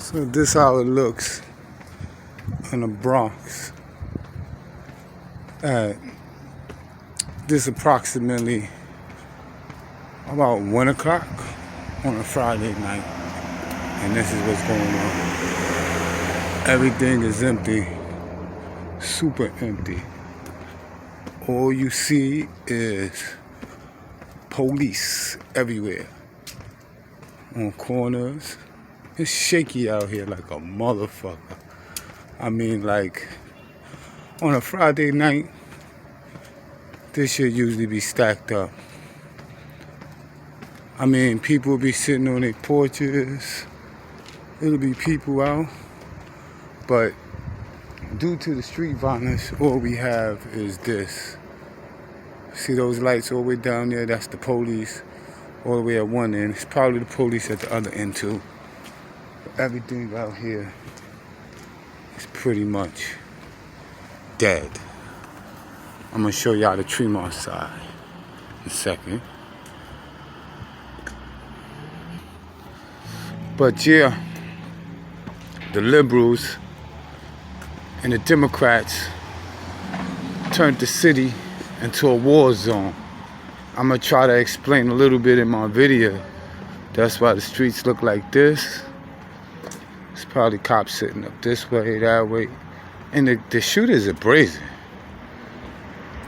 So this how it looks in the Bronx. This approximately about 1 o'clock on a Friday night, and this is what's going on. Everything is empty, super empty. All you see is police everywhere on corners. It's shaky out here like a motherfucker. I mean, like, on a Friday night, this shit usually be stacked up. I mean, people will be sitting on their porches. It'll be people out. But due to the street violence, all we have is this. See those lights all the way down there? That's the police all the way at one end. It's probably the police at the other end too. Everything out here is pretty much dead. I'm gonna show y'all the Tremont side in a second. But yeah, the liberals and the Democrats turned the city into a war zone. I'm gonna try to explain a little bit in my video. That's why the streets look like this. It's probably cops sitting up this way, that way. And the shooters are brazen.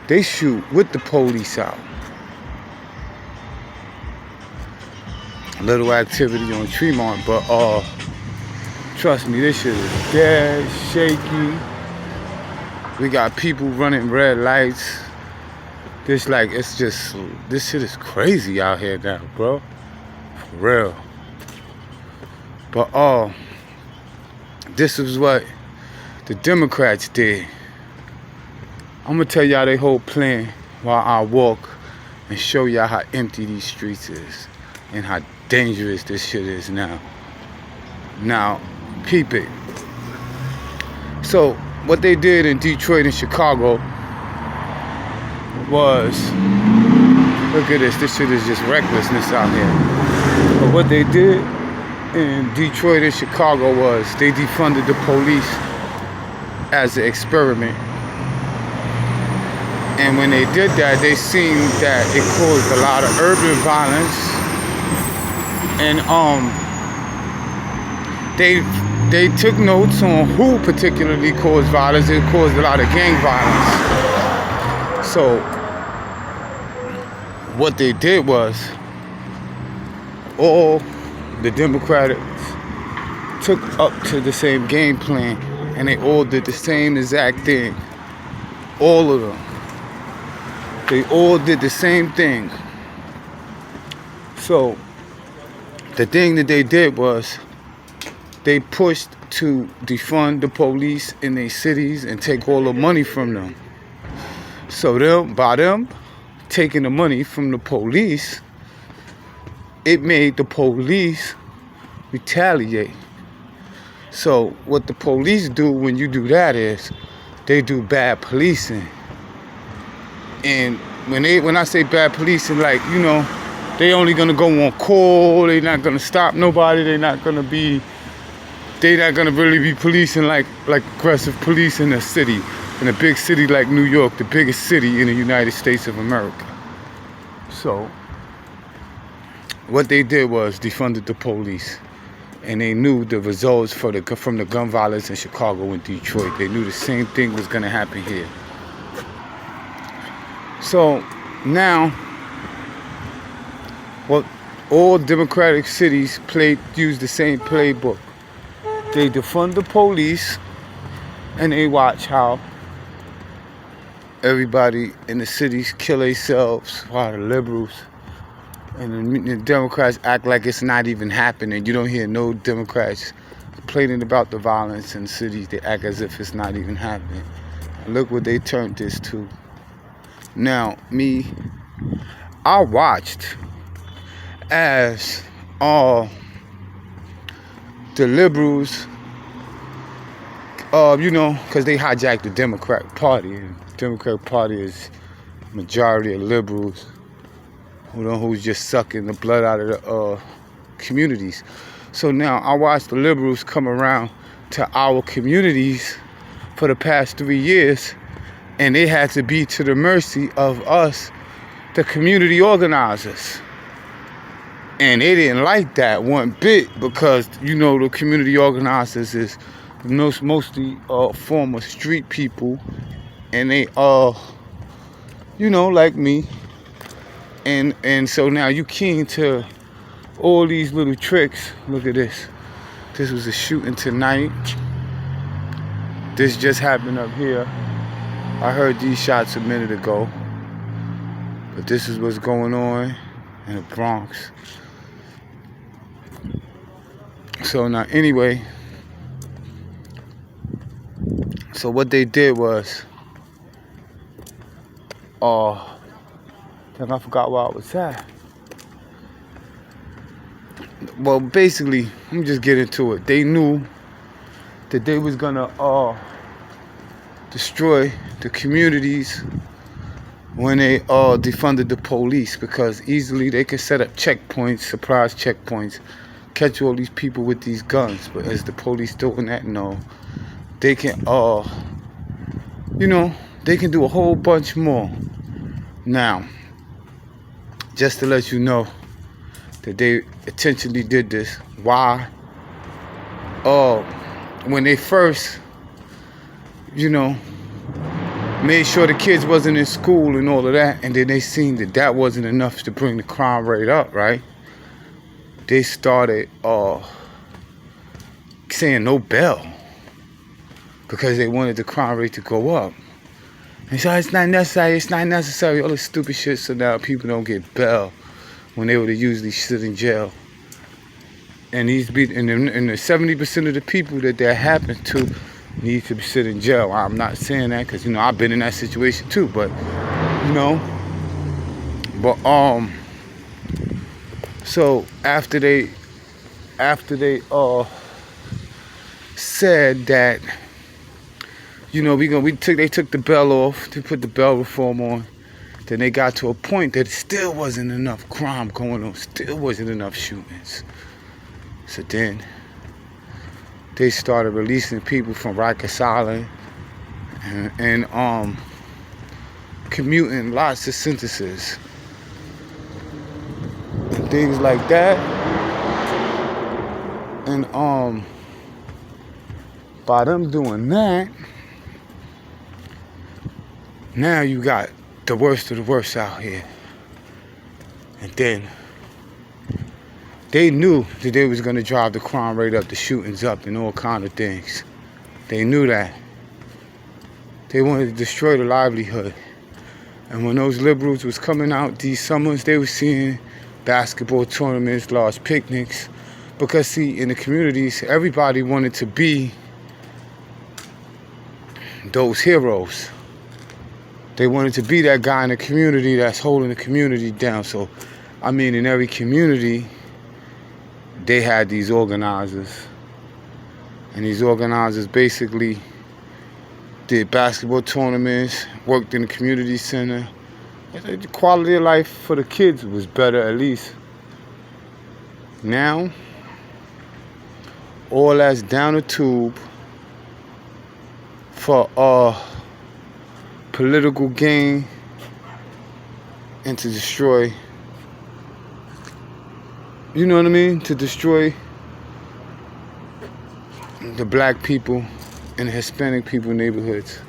They shoot with the police out. A little activity on Tremont, but trust me, this shit is dead, shaky. We got people running red lights. This shit is crazy out here now, bro. For real. But this is what the Democrats did. I'm gonna tell y'all their whole plan while I walk and show y'all how empty these streets is and how dangerous this shit is now. Now, peep it. So, what they did in Detroit and Chicago was, look at this shit is just recklessness out here. But what they did in Detroit and Chicago was they defunded the police as an experiment. And when they did that, they seen that it caused a lot of urban violence. And they took notes on who particularly caused violence. It caused a lot of gang violence. So what they did was all the Democrats took up to the same game plan, and they all did the same exact thing. All of them. They all did the same thing. So the thing that they did was they pushed to defund the police in their cities and take all the money from them. So by them taking the money from the police, it made the police retaliate. So what the police do when you do that is they do bad policing. And when I say bad policing, like, you know, they only gonna go on call, they not gonna stop nobody, they not gonna really be policing like aggressive police in a city, in a big city like New York, the biggest city in the United States of America. So what they did was defunded the police, and they knew the results from the gun violence in Chicago and Detroit. They knew the same thing was gonna happen here. So now, well, all Democratic cities use the same playbook. They defund the police, and they watch how everybody in the cities kill themselves while the liberals and the Democrats act like it's not even happening. You don't hear no Democrats complaining about the violence in cities. They act as if it's not even happening. And look what they turned this to. Now, I watched as the liberals, you know, because they hijacked the Democratic Party. And the Democratic Party is majority of liberals who's just sucking the blood out of the communities. So now I watch the liberals come around to our communities for the past 3 years, and they had to be to the mercy of us, the community organizers. And they didn't like that one bit, because the community organizers is mostly former street people, and they like me, and so now you keen to all these little tricks. Look at this. This was a shooting tonight. This just happened up here. I heard these shots a minute ago, but this is what's going on in the Bronx. So now, anyway, so what they did was, I forgot where I was at. Well, basically, let me just get into it. They knew that they was gonna destroy the communities when they defunded the police, because easily they could set up checkpoints, surprise checkpoints, catch all these people with these guns. But is the police doing that? No. They can they can do a whole bunch more. Now, just to let you know that they intentionally did this. Why? When they first, made sure the kids wasn't in school and all of that, and then they seen that wasn't enough to bring the crime rate up, right? They started saying no bail, because they wanted the crime rate to go up. And so it's not necessary, all this stupid shit, so now people don't get bail when they would usually sit in jail. And the 70% of the people that happened to need to sit in jail. I'm not saying that because I've been in that situation too, but so after they said that they took the bail off, they put the bail reform on, then they got to a point that it still wasn't enough crime going on, still wasn't enough shootings. So then they started releasing people from Rikers Island and commuting lots of sentences and things like that. And by them doing that, now you got the worst of the worst out here. And then they knew that they was gonna drive the crime rate up, the shootings up, and all kind of things. They knew that. They wanted to destroy the livelihood. And when those liberals was coming out these summers, they were seeing basketball tournaments, large picnics. Because see, in the communities, everybody wanted to be those heroes. They wanted to be that guy in the community that's holding the community down. So, in every community, they had these organizers. And these organizers basically did basketball tournaments, worked in the community center. The quality of life for the kids was better, at least. Now, all that's down the tube for political gain and to destroy, to destroy the black people and the Hispanic people neighborhoods.